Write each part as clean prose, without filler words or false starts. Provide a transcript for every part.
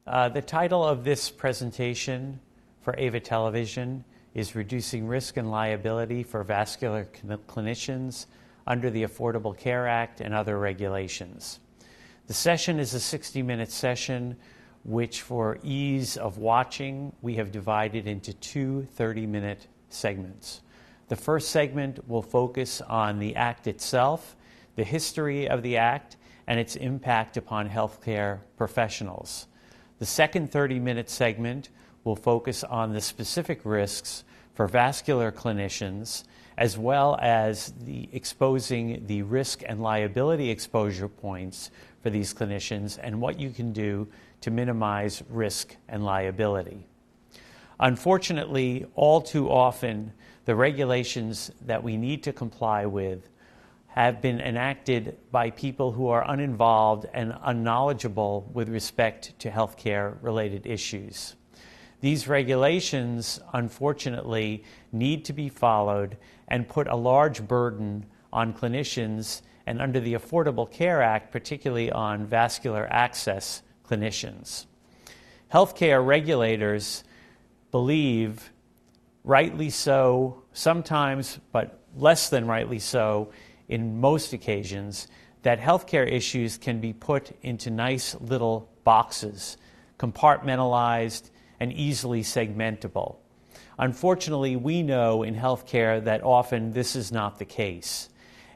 The title of this presentation for AVA Television is Reducing Risk and Liability for Vascular Clinicians under the Affordable Care Act and other regulations. The session is a 60-minute session which, for ease of watching, we have divided into two 30-minute segments. The first segment will focus on the Act itself, the history of the Act, and its impact upon healthcare professionals. The second 30-minute segment will focus on the specific risks for vascular clinicians, as well as exposing the risk and liability exposure points for these clinicians and what you can do to minimize risk and liability. Unfortunately, all too often, the regulations that we need to comply with have been enacted by people who are uninvolved and unknowledgeable with respect to healthcare-related issues. These regulations, unfortunately, need to be followed and put a large burden on clinicians and, under the Affordable Care Act, particularly on vascular access clinicians. Healthcare regulators believe, rightly so, sometimes, but less than rightly so, in most occasions, that healthcare issues can be put into nice little boxes, compartmentalized and easily segmentable. Unfortunately, we know in healthcare that often this is not the case.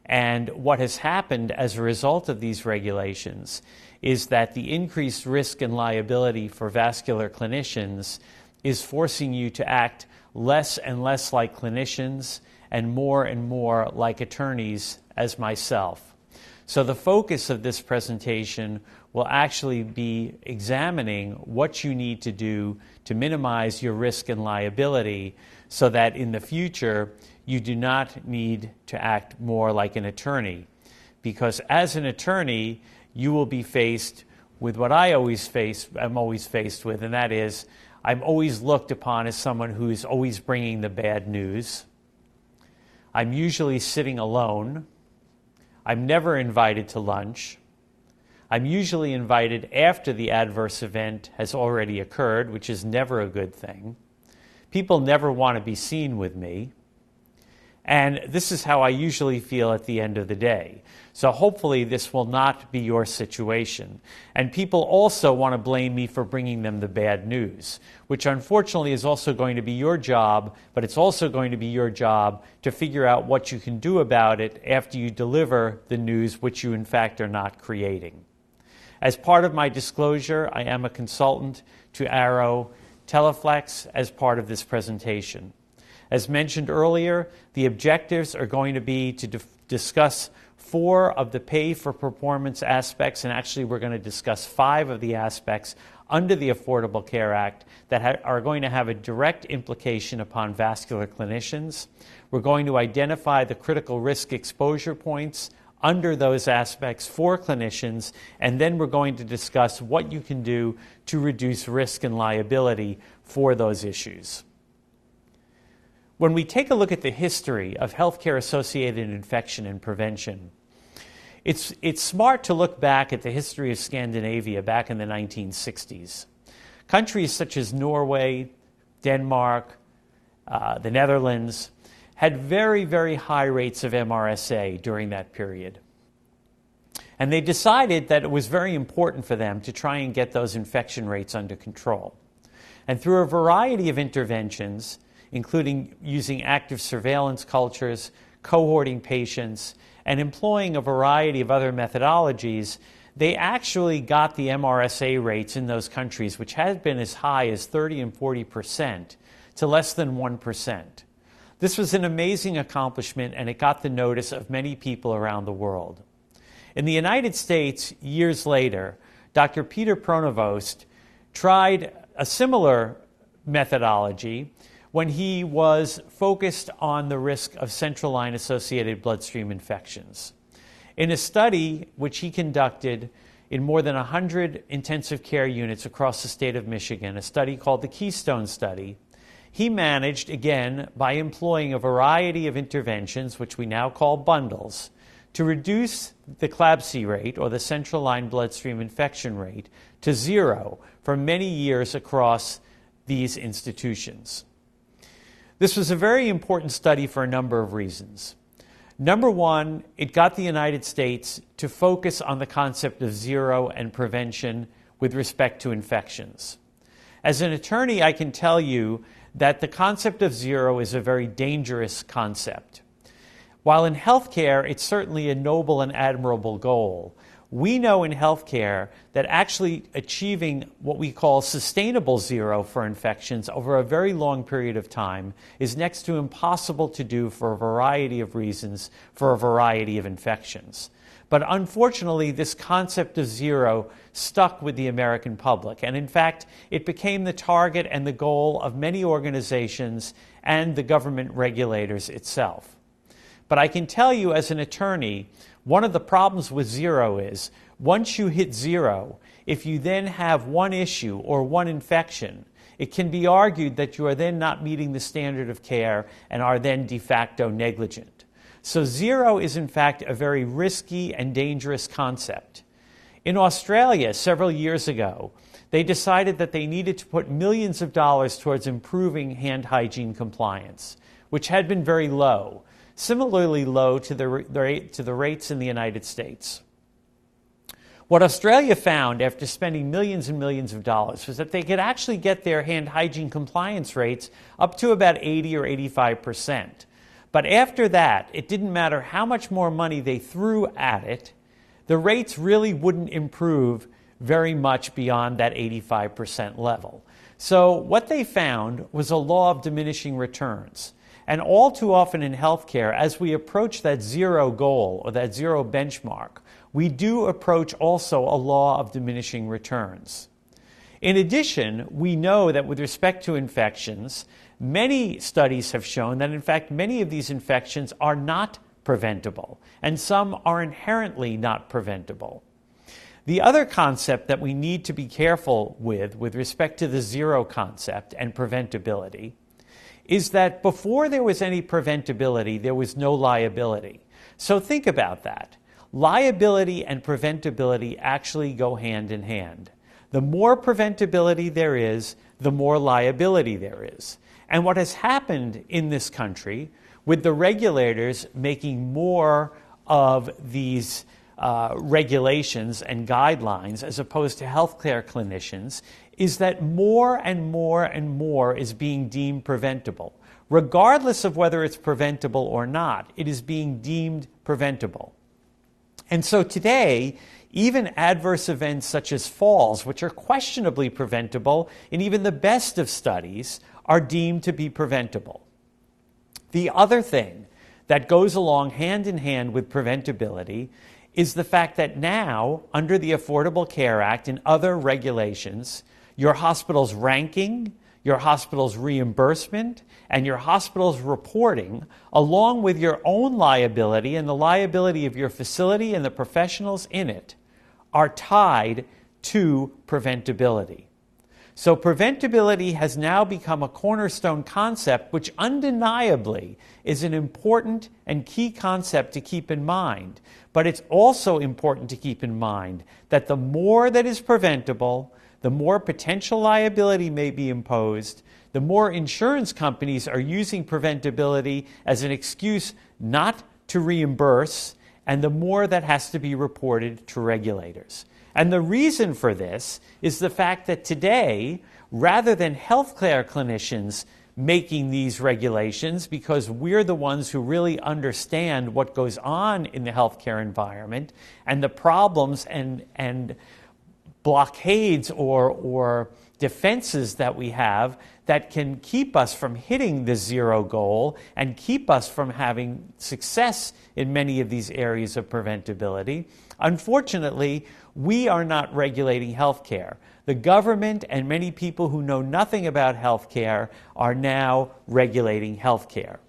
And what has happened as a result of these regulations is that the increased risk and liability for vascular clinicians is forcing you to act less and less like clinicians and more like attorneys, as myself. So the focus of this presentation will actually be examining what you need to do to minimize your risk and liability so that in the future you do not need to act more like an attorney. Because as an attorney, you will be faced with what I'm always faced with, and that is I'm always looked upon as someone who is always bringing the bad news. I'm usually sitting alone. I'm never invited to lunch. I'm usually invited after the adverse event has already occurred, which is never a good thing. People never want to be seen with me. And this is how I usually feel at the end of the day. So hopefully this will not be your situation. And people also want to blame me for bringing them the bad news, which unfortunately is also going to be your job, but it's also going to be your job to figure out what you can do about it after you deliver the news which you in fact are not creating. As part of my disclosure, I am a consultant to Arrow Teleflex as part of this presentation. As mentioned earlier, the objectives are going to be to discuss 4 of the pay-for-performance aspects, and actually we're going to discuss 5 of the aspects under the Affordable Care Act that are going to have a direct implication upon vascular clinicians. We're going to identify the critical risk exposure points under those aspects for clinicians, and then we're going to discuss what you can do to reduce risk and liability for those issues. When we take a look at the history of healthcare-associated infection and prevention, it's smart to look back at the history of Scandinavia back in the 1960s. Countries such as Norway, Denmark, the Netherlands had very, very high rates of MRSA during that period. And they decided that it was very important for them to try and get those infection rates under control. And through a variety of interventions, including using active surveillance cultures, cohorting patients, and employing a variety of other methodologies, they actually got the MRSA rates in those countries, which had been as high as 30 and 40%, to less than 1%. This was an amazing accomplishment, and it got the notice of many people around the world. In the United States, years later, Dr. Peter Pronovost tried a similar methodology when he was focused on the risk of central line-associated bloodstream infections. In a study which he conducted in more than 100 intensive care units across the state of Michigan, a study called the Keystone Study, he managed, again, by employing a variety of interventions, which we now call bundles, to reduce the CLABSI rate, or the central line bloodstream infection rate, to 0 for many years across these institutions. This was a very important study for a number of reasons. Number one, it got the United States to focus on the concept of 0 and prevention with respect to infections. As an attorney, I can tell you that the concept of 0 is a very dangerous concept. While in healthcare, it's certainly a noble and admirable goal, we know in healthcare that actually achieving what we call sustainable 0 for infections over a very long period of time is next to impossible to do for a variety of reasons for a variety of infections. But unfortunately, this concept of 0 stuck with the American public. And in fact, it became the target and the goal of many organizations and the government regulators itself. But I can tell you as an attorney, one of the problems with 0 is once you hit 0, if you then have one issue or one infection, it can be argued that you are then not meeting the standard of care and are then de facto negligent. So 0 is in fact a very risky and dangerous concept. In Australia, several years ago, they decided that they needed to put millions of dollars towards improving hand hygiene compliance, which had been very low, similarly low to the rates in the United States. What Australia found after spending millions and millions of dollars was that they could actually get their hand hygiene compliance rates up to about 80 or 85%. But after that, it didn't matter how much more money they threw at it, the rates really wouldn't improve very much beyond that 85% level. So what they found was a law of diminishing returns. And all too often in healthcare, as we approach that 0 goal or that 0 benchmark, we do approach also a law of diminishing returns. In addition, we know that with respect to infections, many studies have shown that, in fact, many of these infections are not preventable, and some are inherently not preventable. The other concept that we need to be careful with respect to the 0 concept and preventability, is that before there was any preventability, there was no liability. So think about that. Liability and preventability actually go hand in hand. The more preventability there is, the more liability there is. And what has happened in this country, with the regulators making more of these regulations and guidelines as opposed to healthcare clinicians, is that more and more and more is being deemed preventable. Regardless of whether it's preventable or not, it is being deemed preventable. And so today, even adverse events such as falls, which are questionably preventable in even the best of studies, are deemed to be preventable. The other thing that goes along hand in hand with preventability is the fact that now, under the Affordable Care Act and other regulations, your hospital's ranking, your hospital's reimbursement, and your hospital's reporting, along with your own liability and the liability of your facility and the professionals in it, are tied to preventability. So preventability has now become a cornerstone concept, which undeniably is an important and key concept to keep in mind. But it's also important to keep in mind that the more that is preventable, the more potential liability may be imposed, the more insurance companies are using preventability as an excuse not to reimburse, and the more that has to be reported to regulators. And the reason for this is the fact that today, rather than healthcare clinicians making these regulations, because we're the ones who really understand what goes on in the healthcare environment and the problems and blockades or defenses that we have that can keep us from hitting the 0 goal and keep us from having success in many of these areas of preventability. Unfortunately, we are not regulating healthcare. The government and many people who know nothing about healthcare are now regulating healthcare.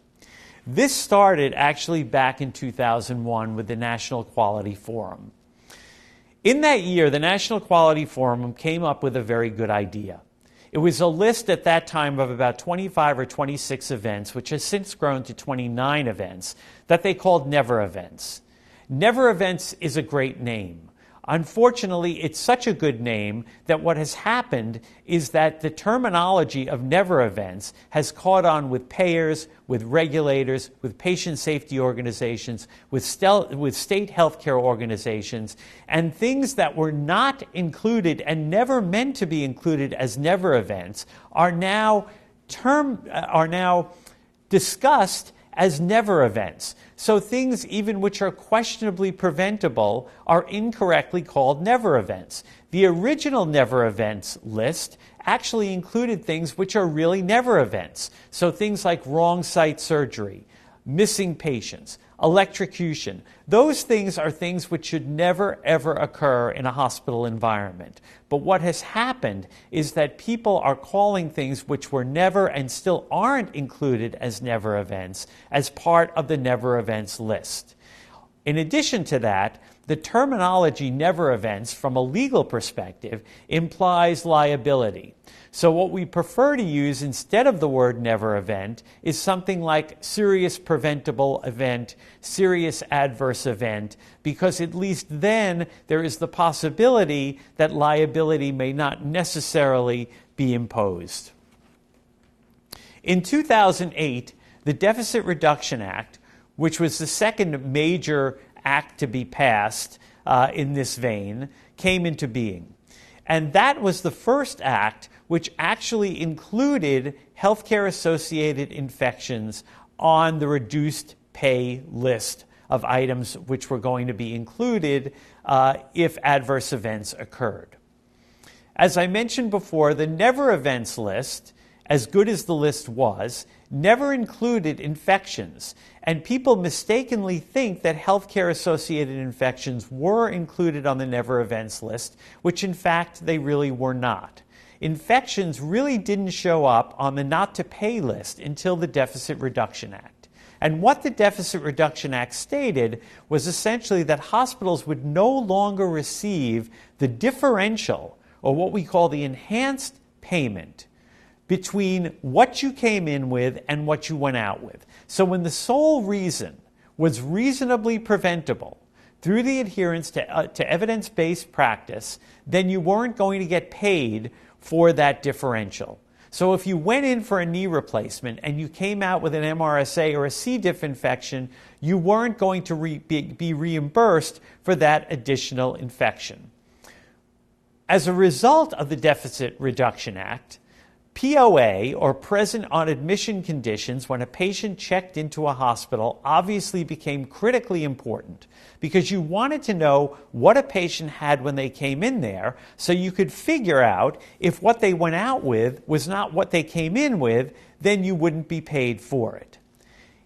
This started actually back in 2001 with the National Quality Forum. In that year, the National Quality Forum came up with a very good idea. It was a list at that time of about 25 or 26 events, which has since grown to 29 events, that they called never events. Never events is a great name. Unfortunately, it's such a good name that what has happened is that the terminology of never events has caught on with payers, with regulators, with patient safety organizations, with state healthcare organizations, and things that were not included and never meant to be included as never events are now discussed as never events. So things even which are questionably preventable are incorrectly called never events. The original never events list actually included things which are really never events. So things like wrong site surgery, missing patients, electrocution. Those things are things which should never, ever occur in a hospital environment. But what has happened is that people are calling things which were never and still aren't included as never events as part of the never events list. In addition to that, the terminology never events from a legal perspective implies liability. So what we prefer to use instead of the word never event is something like serious preventable event, serious adverse event, because at least then there is the possibility that liability may not necessarily be imposed. In 2008, the Deficit Reduction Act, which was the second major act to be passed in this vein, came into being. And that was the first act which actually included healthcare-associated infections on the reduced pay list of items which were going to be included if adverse events occurred. As I mentioned before, the never events list, as good as the list was, never included infections. And people mistakenly think that healthcare-associated infections were included on the never events list, which in fact they really were not. Infections really didn't show up on the not to pay list until the Deficit Reduction Act. And what the Deficit Reduction Act stated was essentially that hospitals would no longer receive the differential, or what we call the enhanced payment, between what you came in with and what you went out with. So when the sole reason was reasonably preventable through the adherence to evidence-based practice, then you weren't going to get paid for that differential. So if you went in for a knee replacement and you came out with an MRSA or a C. diff infection, you weren't going to be reimbursed for that additional infection. As a result of the Deficit Reduction Act, POA, or present on admission conditions, when a patient checked into a hospital, obviously became critically important because you wanted to know what a patient had when they came in there so you could figure out if what they went out with was not what they came in with, then you wouldn't be paid for it.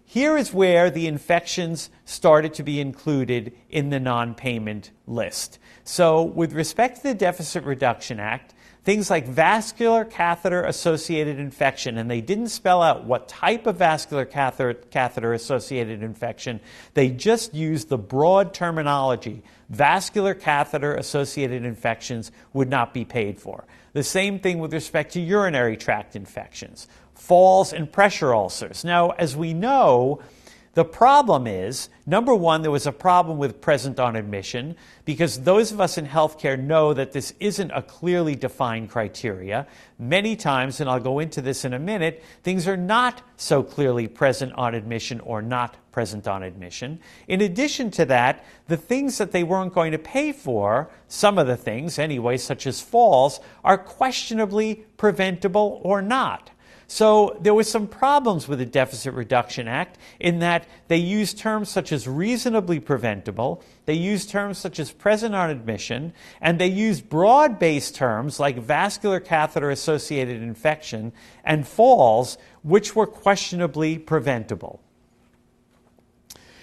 Here is where the infections started to be included in the non-payment list. So with respect to the Deficit Reduction Act, things like vascular catheter-associated infection, and they didn't spell out what type of vascular catheter-associated infection. They just used the broad terminology. Vascular catheter-associated infections would not be paid for. The same thing with respect to urinary tract infections, falls and pressure ulcers. Now, as we know, the problem is, number one, there was a problem with present on admission because those of us in healthcare know that this isn't a clearly defined criteria. Many times, and I'll go into this in a minute, things are not so clearly present on admission or not present on admission. In addition to that, the things that they weren't going to pay for, some of the things anyway, such as falls, are questionably preventable or not. So there were some problems with the Deficit Reduction Act in that they used terms such as reasonably preventable, they used terms such as present on admission, and they used broad-based terms like vascular catheter-associated infection and falls, which were questionably preventable.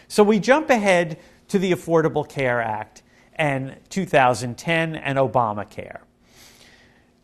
So we jump ahead to the Affordable Care Act and 2010 and Obamacare.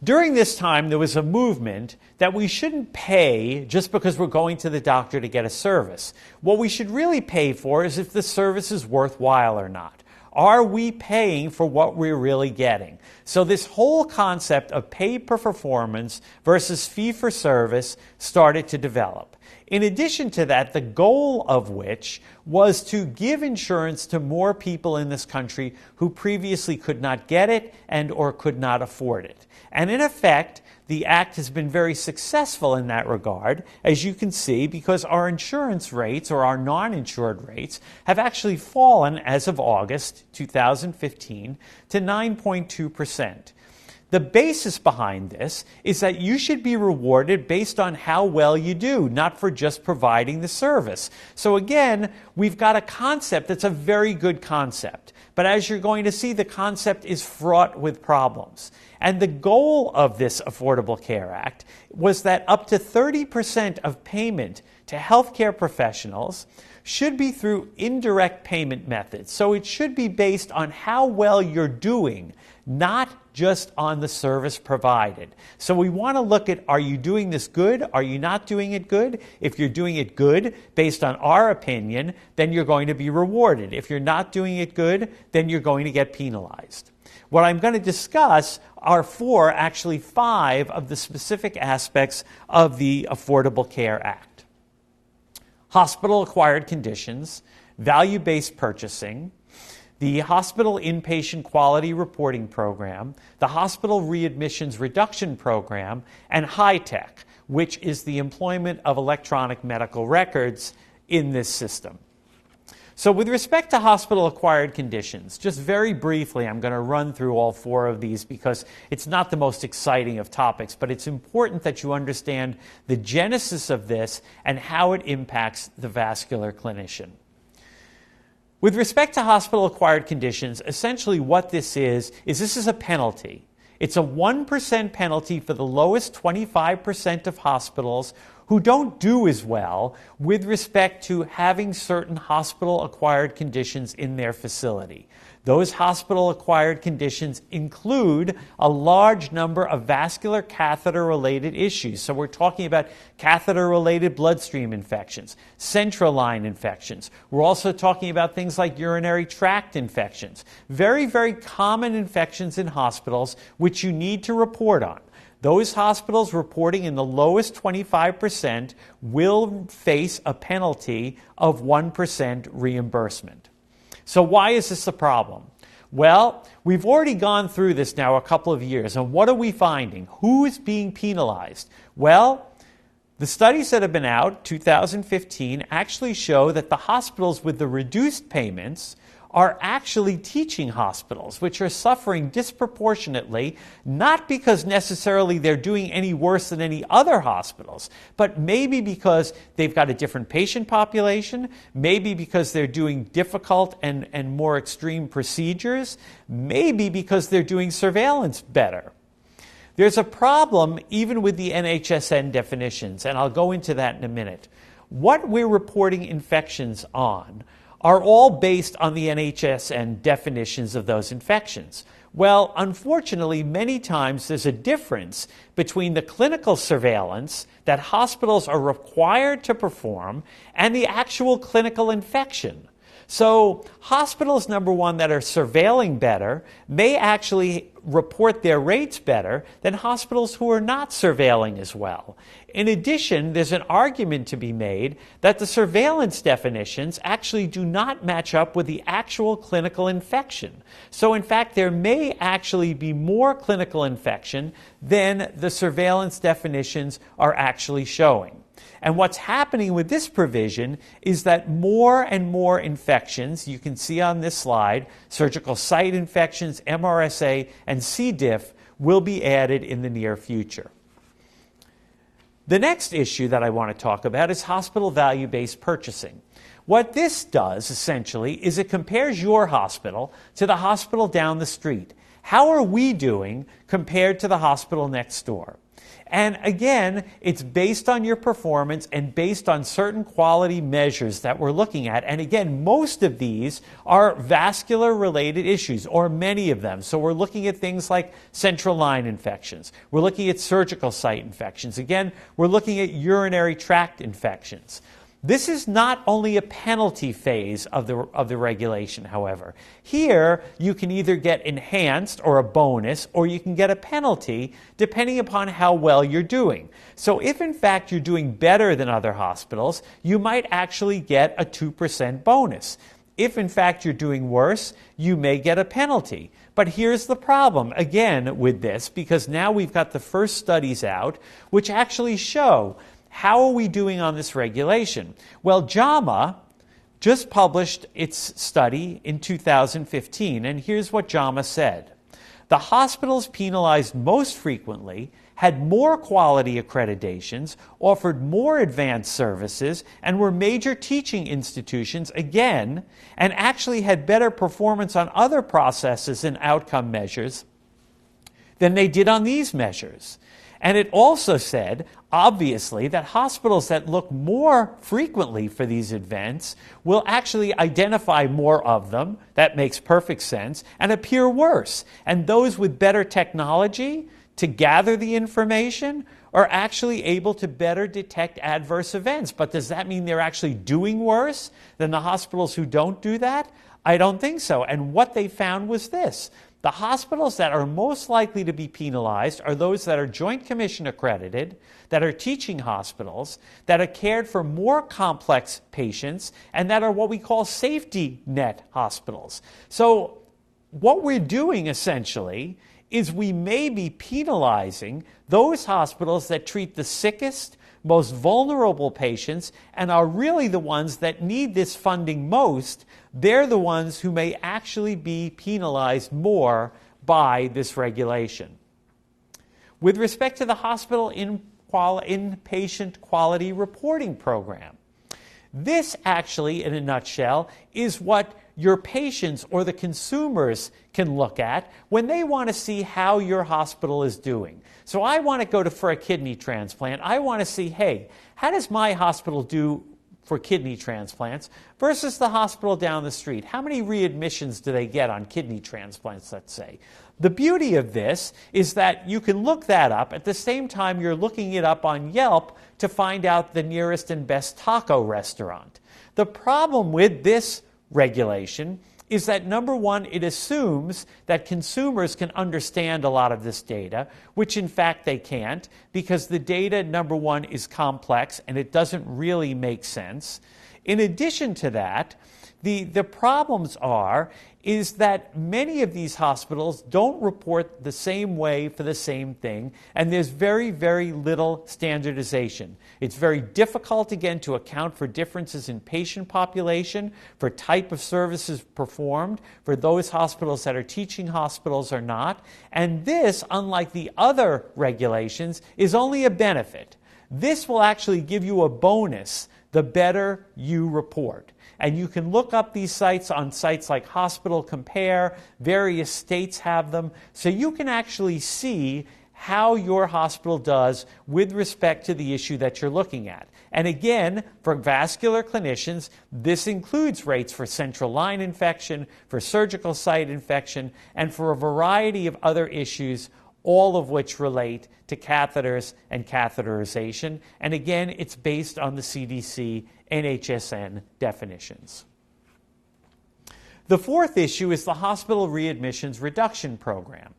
During this time, there was a movement that we shouldn't pay just because we're going to the doctor to get a service. What we should really pay for is if the service is worthwhile or not. Are we paying for what we're really getting? So this whole concept of pay per performance versus fee for service started to develop. In addition to that, the goal of which was to give insurance to more people in this country who previously could not get it and or could not afford it. And in effect, the Act has been very successful in that regard, as you can see, because our insurance rates, or our non-insured rates, have actually fallen as of August 2015 to 9.2%. The basis behind this is that you should be rewarded based on how well you do, not for just providing the service. So again, we've got a concept that's a very good concept. But as you're going to see, the concept is fraught with problems. And the goal of this Affordable Care Act was that up to 30% of payment to healthcare professionals should be through indirect payment methods. So it should be based on how well you're doing, not just on the service provided. So we want to look at, are you doing this good? Are you not doing it good? If you're doing it good, based on our opinion, then you're going to be rewarded. If you're not doing it good, then you're going to get penalized. What I'm going to discuss are actually five of the specific aspects of the Affordable Care Act. Hospital-acquired conditions, value-based purchasing, the Hospital Inpatient Quality Reporting Program, the Hospital Readmissions Reduction Program, and HITECH, which is the employment of electronic medical records in this system. So with respect to hospital-acquired conditions, just very briefly, I'm going to run through all four of these because it's not the most exciting of topics, but it's important that you understand the genesis of this and how it impacts the vascular clinician. With respect to hospital-acquired conditions, essentially what this is this is a penalty. It's a 1% penalty for the lowest 25% of hospitals who don't do as well with respect to having certain hospital-acquired conditions in their facility. Those hospital-acquired conditions include a large number of vascular catheter-related issues. So we're talking about catheter-related bloodstream infections, central line infections. We're also talking about things like urinary tract infections. Very, very common infections in hospitals which you need to report on. Those hospitals reporting in the lowest 25% will face a penalty of 1% reimbursement. So why is this a problem? Well, we've already gone through this now a couple of years, and what are we finding? Who is being penalized? Well, the studies that have been out, 2015, actually show that the hospitals with the reduced payments are actually teaching hospitals, which are suffering disproportionately, not because necessarily they're doing any worse than any other hospitals, but maybe because they've got a different patient population, maybe because they're doing difficult and more extreme procedures, maybe because they're doing surveillance better. There's a problem even with the NHSN definitions, and I'll go into that in a minute. What we're reporting infections on are all based on the NHSN definitions of those infections. Well, unfortunately, many times there's a difference between the clinical surveillance that hospitals are required to perform and the actual clinical infection. So hospitals, number one, that are surveilling better may actually report their rates better than hospitals who are not surveilling as well. In addition, there's an argument to be made that the surveillance definitions actually do not match up with the actual clinical infection. So in fact, there may actually be more clinical infection than the surveillance definitions are actually showing. And what's happening with this provision is that more and more infections, you can see on this slide, surgical site infections, MRSA, and C. diff will be added in the near future. The next issue that I want to talk about is hospital value-based purchasing. What this does, essentially, is it compares your hospital to the hospital down the street. How are we doing compared to the hospital next door? And again, it's based on your performance and based on certain quality measures that we're looking at. And again, most of these are vascular-related issues, or many of them. So we're looking at things like central line infections. We're looking at surgical site infections. Again, we're looking at urinary tract infections. This is not only a penalty phase of the regulation, however. Here, you can either get enhanced or a bonus, or you can get a penalty, depending upon how well you're doing. So if, in fact, you're doing better than other hospitals, you might actually get a 2% bonus. If, in fact, you're doing worse, you may get a penalty. But here's the problem, again, with this, because now we've got the first studies out, which actually show how are we doing on this regulation? Well, JAMA just published its study in 2015, and here's what JAMA said. The hospitals penalized most frequently had more quality accreditations, offered more advanced services, and were major teaching institutions again, and actually had better performance on other processes and outcome measures than they did on these measures. And it also said, obviously, that hospitals that look more frequently for these events will actually identify more of them, that makes perfect sense, and appear worse. And those with better technology to gather the information are actually able to better detect adverse events. But does that mean they're actually doing worse than the hospitals who don't do that? I don't think so. And what they found was this. The hospitals that are most likely to be penalized are those that are Joint Commission accredited, that are teaching hospitals, that are cared for more complex patients, and that are what we call safety net hospitals. So what we're doing essentially is we may be penalizing those hospitals that treat the sickest, most vulnerable patients and are really the ones that need this funding most. They're the ones who may actually be penalized more by this regulation. With respect to the hospital inpatient quality reporting program, this actually, in a nutshell, is what your patients or the consumers can look at when they want to see how your hospital is doing. So I want to go for a kidney transplant. I want to see, hey, how does my hospital do for kidney transplants versus the hospital down the street? How many readmissions do they get on kidney transplants, let's say? The beauty of this is that you can look that up. At the same time, you're looking it up on Yelp to find out the nearest and best taco restaurant. The problem with this regulation is that, number one, it assumes that consumers can understand a lot of this data, which in fact they can't, because the data, number one, is complex and it doesn't really make sense. In addition to that, the problems is that many of these hospitals don't report the same way for the same thing, and there's very, very little standardization. It's very difficult, again, to account for differences in patient population, for type of services performed, for those hospitals that are teaching hospitals or not. And this, unlike the other regulations, is only a benefit. This will actually give you a bonus the better you report. And you can look up these sites on sites like Hospital Compare. Various states have them. So you can actually see how your hospital does with respect to the issue that you're looking at. And again, for vascular clinicians, this includes rates for central line infection, for surgical site infection, and for a variety of other issues, all of which relate to catheters and catheterization. And again, it's based on the CDC NHSN definitions. The fourth issue is the Hospital Readmissions Reduction Program.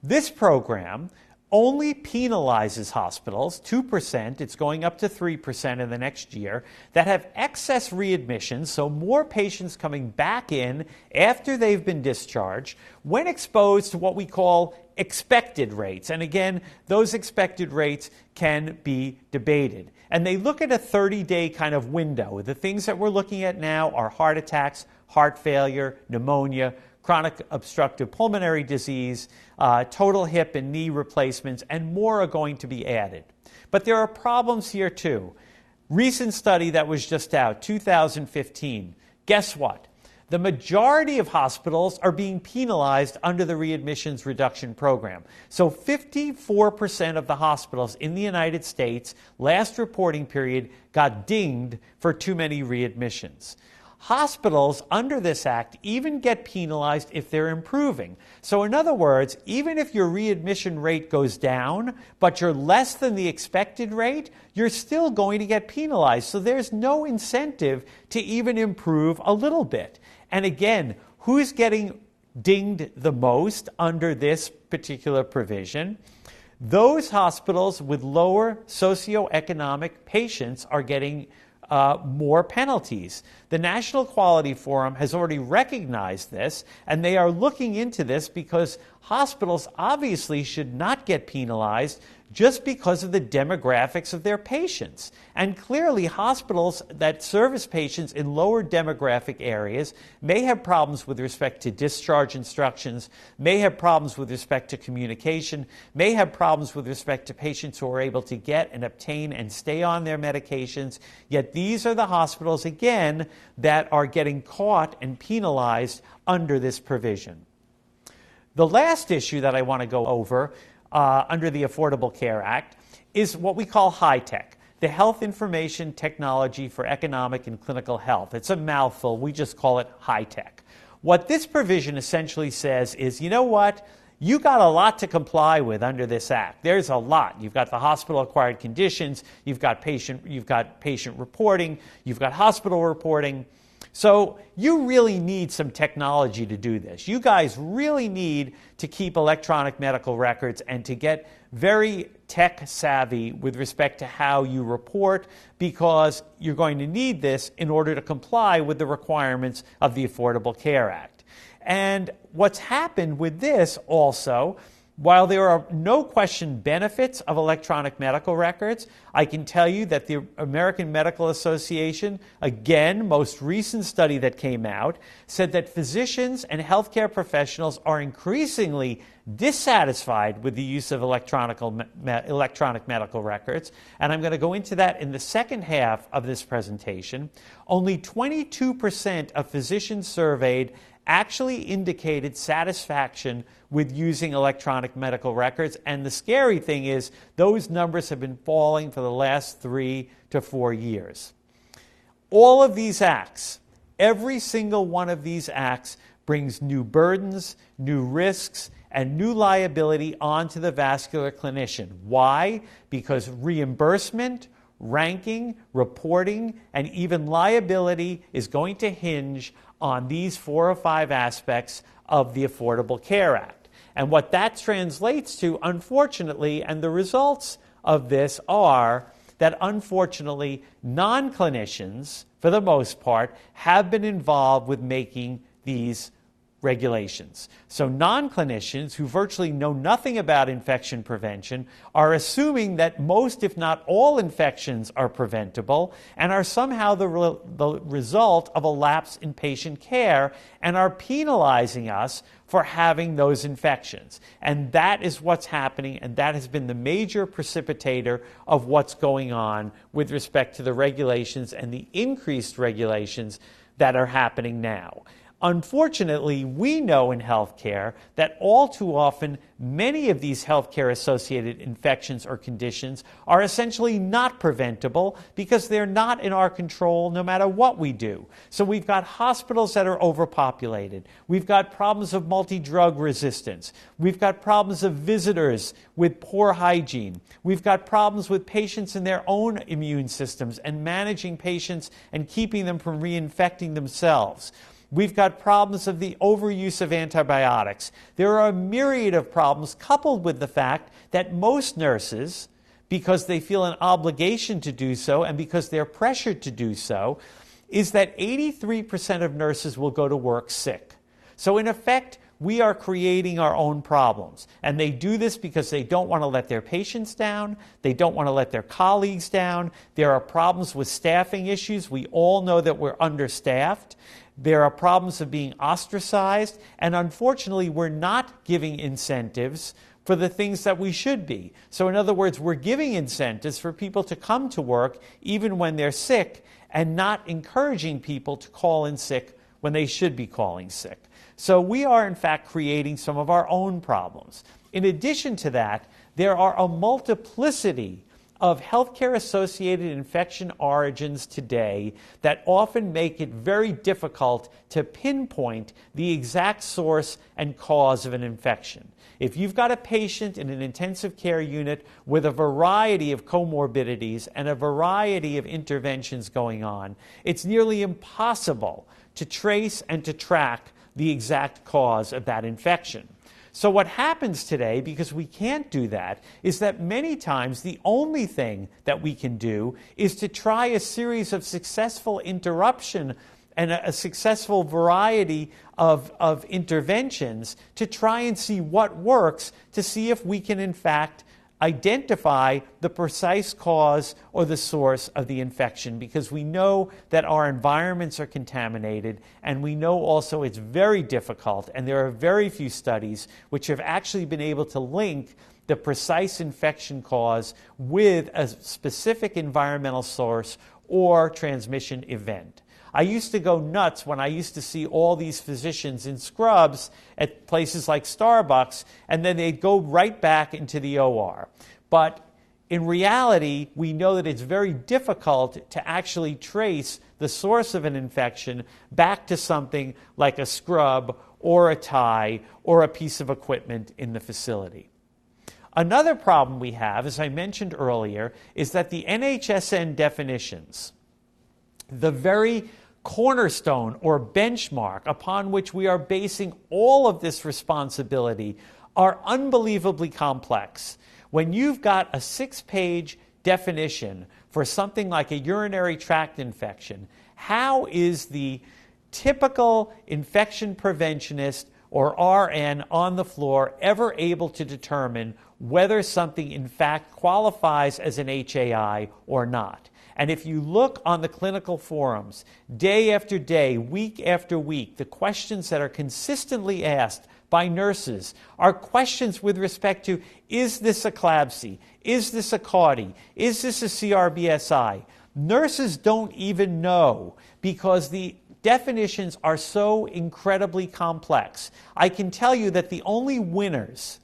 This program only penalizes hospitals, 2%, it's going up to 3% in the next year, that have excess readmissions, so more patients coming back in after they've been discharged, when exposed to what we call expected rates. And again, those expected rates can be debated. And they look at a 30-day kind of window. The things that we're looking at now are heart attacks, heart failure, pneumonia, chronic obstructive pulmonary disease, total hip and knee replacements, and more are going to be added. But there are problems here too. Recent study that was just out, 2015. Guess what? The majority of hospitals are being penalized under the readmissions reduction program. So 54% of the hospitals in the United States, last reporting period, got dinged for too many readmissions. hospitals under this act even get penalized if they're improving. So in other words, even if your readmission rate goes down, but you're less than the expected rate, you're still going to get penalized. So there's no incentive to even improve a little bit. And again, who's getting dinged the most under this particular provision? Those hospitals with lower socioeconomic patients are getting more penalties. The National Quality Forum has already recognized this, and they are looking into this because hospitals obviously should not get penalized just because of the demographics of their patients. And clearly, hospitals that service patients in lower demographic areas may have problems with respect to discharge instructions, may have problems with respect to communication, may have problems with respect to patients who are able to get and obtain and stay on their medications. Yet these are the hospitals, again, that are getting caught and penalized under this provision. The last issue that I want to go over under the Affordable Care Act is what we call high-tech, the Health Information Technology for Economic and Clinical Health. It's a mouthful. We just call it high-tech. What this provision essentially says is, you know what? You got a lot to comply with under this act. There's a lot. You've got the hospital-acquired conditions, you've got patient reporting, you've got hospital reporting. So you really need some technology to do this. You guys really need to keep electronic medical records and to get very tech savvy with respect to how you report, because you're going to need this in order to comply with the requirements of the Affordable Care Act. And what's happened with this also, while there are no question benefits of electronic medical records, I can tell you that the American Medical Association, again, most recent study that came out, said that physicians and healthcare professionals are increasingly dissatisfied with the use of electronic medical records. And I'm going to go into that in the second half of this presentation. Only 22% of physicians surveyed actually indicated satisfaction with using electronic medical records. And the scary thing is those numbers have been falling for the last 3 to 4 years. All of these acts, every single one of these acts brings new burdens, new risks, and new liability onto the vascular clinician. Why? Because reimbursement, ranking, reporting, and even liability is going to hinge on these 4 or 5 aspects of the Affordable Care Act. And what that translates to, unfortunately, and the results of this are that, unfortunately, non-clinicians, for the most part, have been involved with making these regulations. So non-clinicians who virtually know nothing about infection prevention are assuming that most, if not all, infections are preventable and are somehow the result of a lapse in patient care, and are penalizing us for having those infections. And that is what's happening, and that has been the major precipitator of what's going on with respect to the regulations and the increased regulations that are happening now. Unfortunately, we know in healthcare that all too often many of these healthcare-associated infections or conditions are essentially not preventable because they're not in our control no matter what we do. So we've got hospitals that are overpopulated. We've got problems of multi-drug resistance. We've got problems of visitors with poor hygiene. We've got problems with patients in their own immune systems and managing patients and keeping them from reinfecting themselves. We've got problems of the overuse of antibiotics. There are a myriad of problems coupled with the fact that most nurses, because they feel an obligation to do so and because they're pressured to do so, is that 83% of nurses will go to work sick. So in effect, we are creating our own problems. And they do this because they don't want to let their patients down. They don't want to let their colleagues down. There are problems with staffing issues. We all know that we're understaffed. There are problems of being ostracized. And unfortunately, we're not giving incentives for the things that we should be. So in other words, we're giving incentives for people to come to work even when they're sick, and not encouraging people to call in sick when they should be calling sick. So we are, in fact, creating some of our own problems. In addition to that, there are a multiplicity of healthcare-associated infection origins today that often make it very difficult to pinpoint the exact source and cause of an infection. If you've got a patient in an intensive care unit with a variety of comorbidities and a variety of interventions going on, it's nearly impossible to trace and to track the exact cause of that infection. So what happens today, because we can't do that, is that many times the only thing that we can do is to try a series of successful interruption and a successful variety of interventions to try and see what works, to see if we can in fact identify the precise cause or the source of the infection, because we know that our environments are contaminated, and we know also it's very difficult, and there are very few studies which have actually been able to link the precise infection cause with a specific environmental source or transmission event. I used to go nuts when I used to see all these physicians in scrubs at places like Starbucks, and then they'd go right back into the OR. But in reality, we know that it's very difficult to actually trace the source of an infection back to something like a scrub or a tie or a piece of equipment in the facility. Another problem we have, as I mentioned earlier, is that the NHSN definitions, the very cornerstone or benchmark upon which we are basing all of this responsibility, are unbelievably complex. When you've got a 6-page definition for something like a urinary tract infection, how is the typical infection preventionist or RN on the floor ever able to determine whether something in fact qualifies as an HAI or not? And if you look on the clinical forums, day after day, week after week, the questions that are consistently asked by nurses are questions with respect to, is this a CLABSI? Is this a CAUTI? Is this a CRBSI? Nurses don't even know, because the definitions are so incredibly complex. I can tell you that the only winners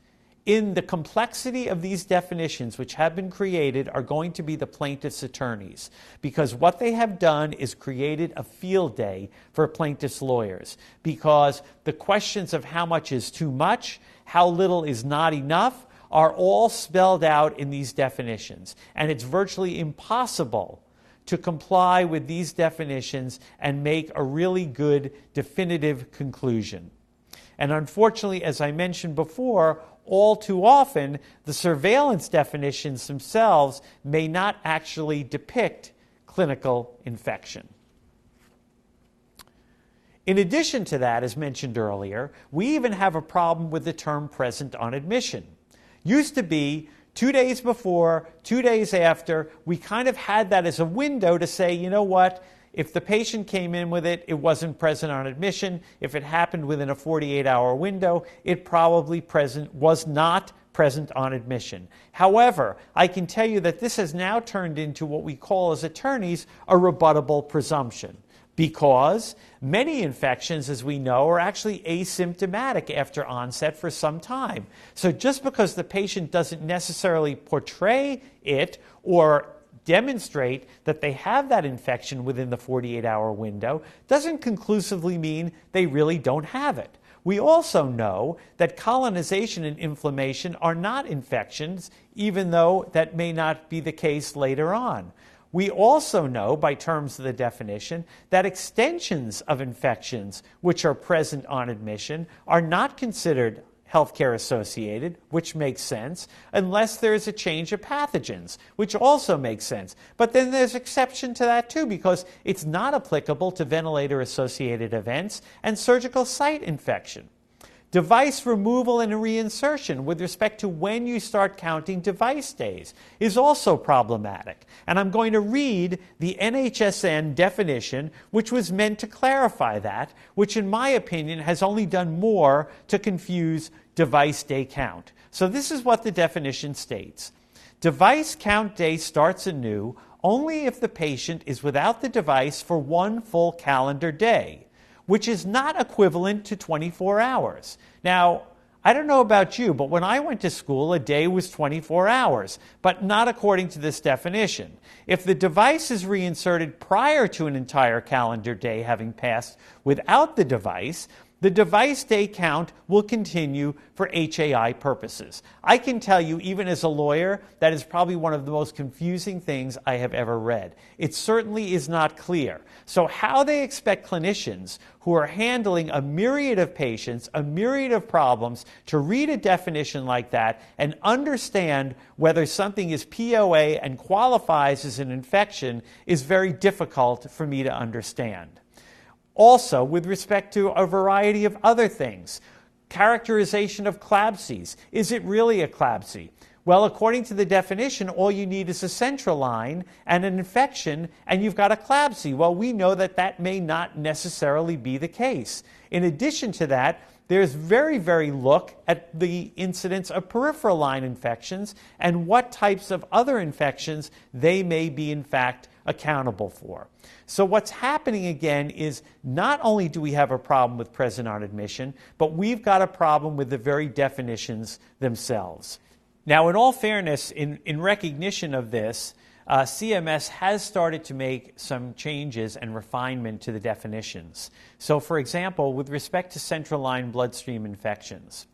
in the complexity of these definitions which have been created are going to be the plaintiff's attorneys, because what they have done is created a field day for plaintiff's lawyers, because the questions of how much is too much, how little is not enough, are all spelled out in these definitions. And it's virtually impossible to comply with these definitions and make a really good definitive conclusion. And unfortunately, as I mentioned before, all too often, the surveillance definitions themselves may not actually depict clinical infection. In addition to that, as mentioned earlier, we even have a problem with the term present on admission. Used to be 2 days before, 2 days after, we kind of had that as a window to say, you know what, if the patient came in with it, it wasn't present on admission. If it happened within a 48-hour window, it probably was not present on admission. However, I can tell you that this has now turned into what we call as attorneys a rebuttable presumption, because many infections, as we know, are actually asymptomatic after onset for some time. So just because the patient doesn't necessarily portray it or demonstrate that they have that infection within the 48-hour window doesn't conclusively mean they really don't have it. We also know that colonization and inflammation are not infections, even though that may not be the case later on. We also know, by terms of the definition, that extensions of infections which are present on admission are not considered healthcare associated, which makes sense, unless there's a change of pathogens, which also makes sense. But then there's exception to that too, because it's not applicable to ventilator-associated events and surgical site infection. Device removal and reinsertion with respect to when you start counting device days is also problematic. And I'm going to read the NHSN definition, which was meant to clarify that, which in my opinion has only done more to confuse device day count. So this is what the definition states. Device count day starts anew only if the patient is without the device for 1 full calendar day, which is not equivalent to 24 hours. Now, I don't know about you, but when I went to school, a day was 24 hours, but not according to this definition. If the device is reinserted prior to an entire calendar day having passed without the device day count will continue for HAI purposes. I can tell you, even as a lawyer, that is probably one of the most confusing things I have ever read. It certainly is not clear. So how they expect clinicians who are handling a myriad of patients, a myriad of problems, to read a definition like that and understand whether something is POA and qualifies as an infection is very difficult for me to understand. Also, with respect to a variety of other things, characterization of CLABSIs. Is it really a CLABSI? Well, according to the definition, all you need is a central line and an infection, and you've got a CLABSI. Well, we know that that may not necessarily be the case. In addition to that, there's very look at the incidence of peripheral line infections and what types of other infections they may be, in fact, accountable for. So what's happening again is not only do we have a problem with present on admission, but we've got a problem with the very definitions themselves. Now, in all fairness, in recognition of this, CMS has started to make some changes and refinement to the definitions. So, for example, with respect to central line bloodstream infections,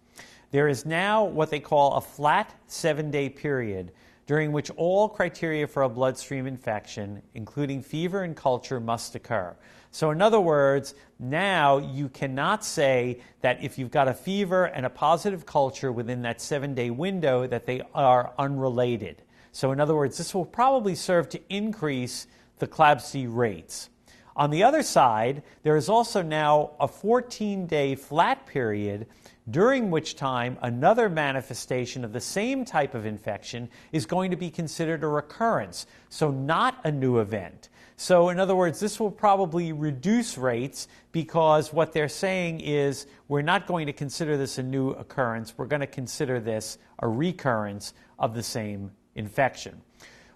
there is now what they call a flat 7-day period during which all criteria for a bloodstream infection, including fever and culture, must occur. So in other words, now you cannot say that if you've got a fever and a positive culture within that 7-day window that they are unrelated. So in other words, this will probably serve to increase the CLABSI rates. On the other side, there is also now a 14-day flat period during which time another manifestation of the same type of infection is going to be considered a recurrence, so not a new event. So in other words, this will probably reduce rates because what they're saying is we're not going to consider this a new occurrence, we're going to consider this a recurrence of the same infection.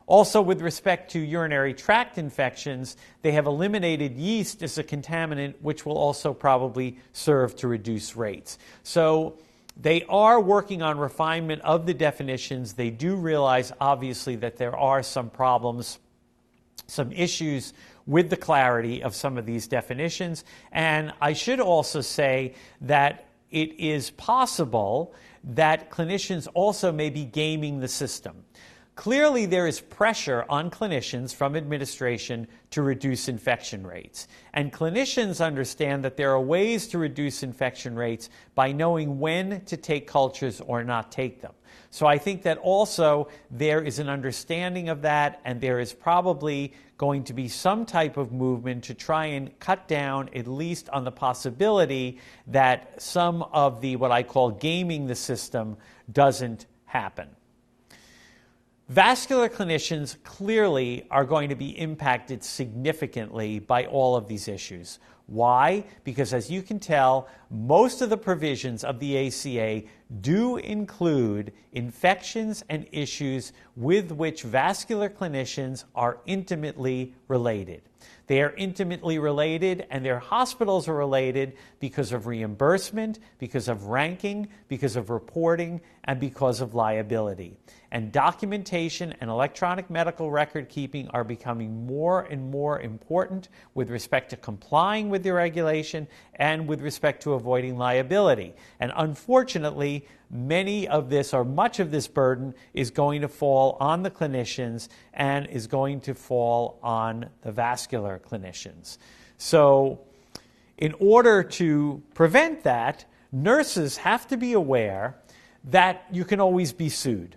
Also, with respect to urinary tract infections, they have eliminated yeast as a contaminant, which will also probably serve to reduce rates. So they are working on refinement of the definitions. They do realize, obviously, that there are some problems, some issues with the clarity of some of these definitions. And I should also say that it is possible that clinicians also may be gaming the system. Clearly, there is pressure on clinicians from administration to reduce infection rates. And clinicians understand that there are ways to reduce infection rates by knowing when to take cultures or not take them. So I think that also there is an understanding of that, and there is probably going to be some type of movement to try and cut down at least on the possibility that some of the, what I call gaming the system, doesn't happen. Vascular clinicians clearly are going to be impacted significantly by all of these issues. Why? Because as you can tell, most of the provisions of the ACA do include infections and issues with which vascular clinicians are intimately related. They are intimately related, and their hospitals are related because of reimbursement, because of ranking, because of reporting, and because of liability. And documentation and electronic medical record keeping are becoming more and more important with respect to complying with the regulation and with respect to avoiding liability. And unfortunately, many of this, or much of this burden, is going to fall on the clinicians and is going to fall on the vascular clinicians. So in order to prevent that, nurses have to be aware that you can always be sued.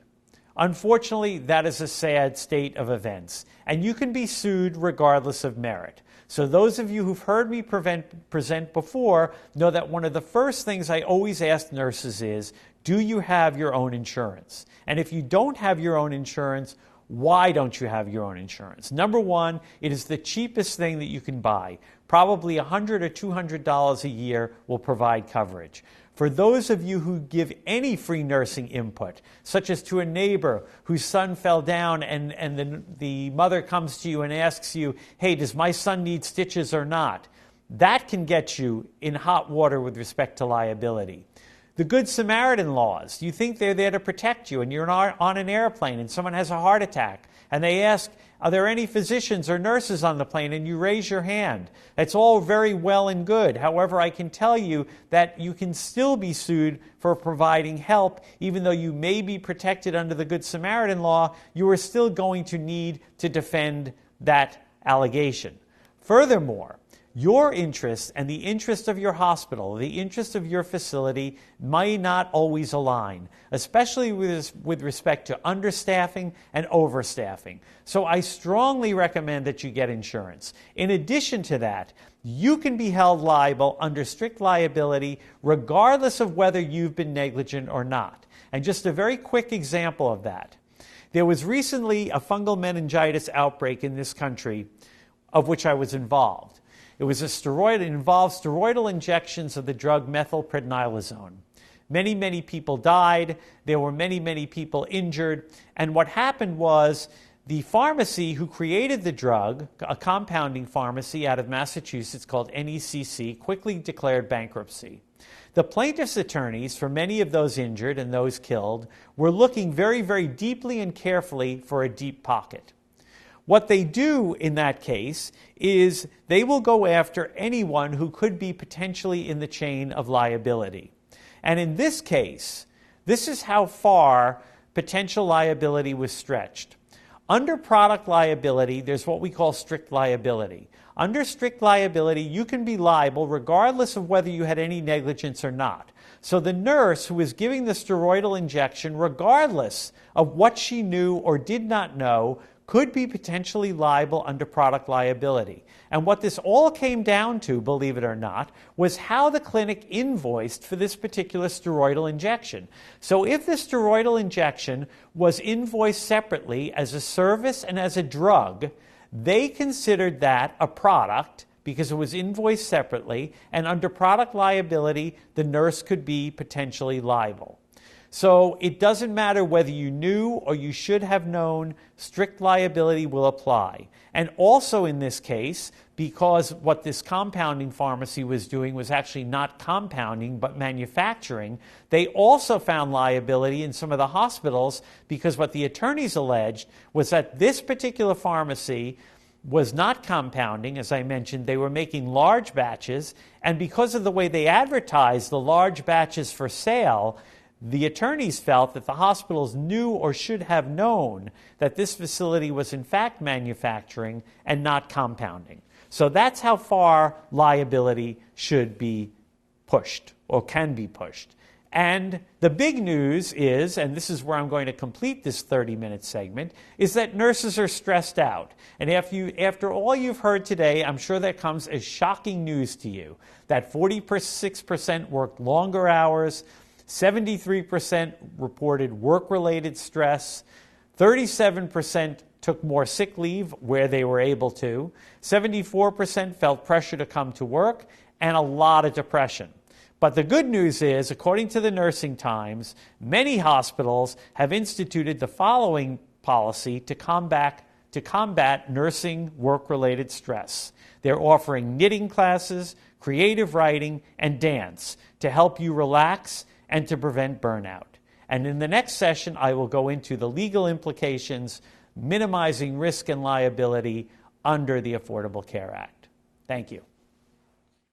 Unfortunately, that is a sad state of events, and you can be sued regardless of merit. So those of you who've heard me present before know that one of the first things I always ask nurses is, do you have your own insurance? And if you don't have your own insurance, why don't you have your own insurance? Number one, it is the cheapest thing that you can buy. Probably $100 or $200 a year will provide coverage. For those of you who give any free nursing input, such as to a neighbor whose son fell down and the mother comes to you and asks you, hey, does my son need stitches or not? That can get you in hot water with respect to liability. The Good Samaritan laws. You think they're there to protect you, and you're on an airplane and someone has a heart attack, and they ask, are there any physicians or nurses on the plane? And you raise your hand. That's all very well and good. However, I can tell you that you can still be sued for providing help. Even though you may be protected under the Good Samaritan law, you are still going to need to defend that allegation. Furthermore, your interest and the interest of your hospital, the interest of your facility may not always align, especially with respect to understaffing and overstaffing. So I strongly recommend that you get insurance. In addition to that, you can be held liable under strict liability regardless of whether you've been negligent or not. And just a very quick example of that. There was recently a fungal meningitis outbreak in this country of which I was involved. It was it involved steroidal injections of the drug methylprednisolone. Many people died. There were many people injured. And what happened was the pharmacy who created the drug, a compounding pharmacy out of Massachusetts called NECC, quickly declared bankruptcy. The plaintiff's attorneys for many of those injured and those killed were looking very deeply and carefully for a deep pocket. What they do in that case is they will go after anyone who could be potentially in the chain of liability. And in this case, this is how far potential liability was stretched. Under product liability, there's what we call strict liability. Under strict liability, you can be liable regardless of whether you had any negligence or not. So the nurse who was giving the steroidal injection, regardless of what she knew or did not know, could be potentially liable under product liability. And what this all came down to, believe it or not, was how the clinic invoiced for this particular steroidal injection. So if the steroidal injection was invoiced separately as a service and as a drug, they considered that a product because it was invoiced separately, and under product liability, the nurse could be potentially liable. So it doesn't matter whether you knew or you should have known, strict liability will apply. And also in this case, because what this compounding pharmacy was doing was actually not compounding but manufacturing, they also found liability in some of the hospitals because what the attorneys alleged was that this particular pharmacy was not compounding. As I mentioned, they were making large batches, and because of the way they advertised the large batches for sale, the attorneys felt that the hospitals knew or should have known that this facility was in fact manufacturing and not compounding. So that's how far liability should be pushed or can be pushed. And the big news is, and this is where I'm going to complete this 30-minute segment, is that nurses are stressed out. And after all you've heard today, I'm sure that comes as shocking news to you, that 46% worked longer hours, 73% reported work-related stress, 37% took more sick leave where they were able to, 74% felt pressure to come to work, and a lot of depression. But the good news is, according to the Nursing Times, many hospitals have instituted the following policy to combat nursing work-related stress. They're offering knitting classes, creative writing, and dance to help you relax and to prevent burnout. And in the next session, I will go into the legal implications, minimizing risk and liability under the Affordable Care Act. Thank you.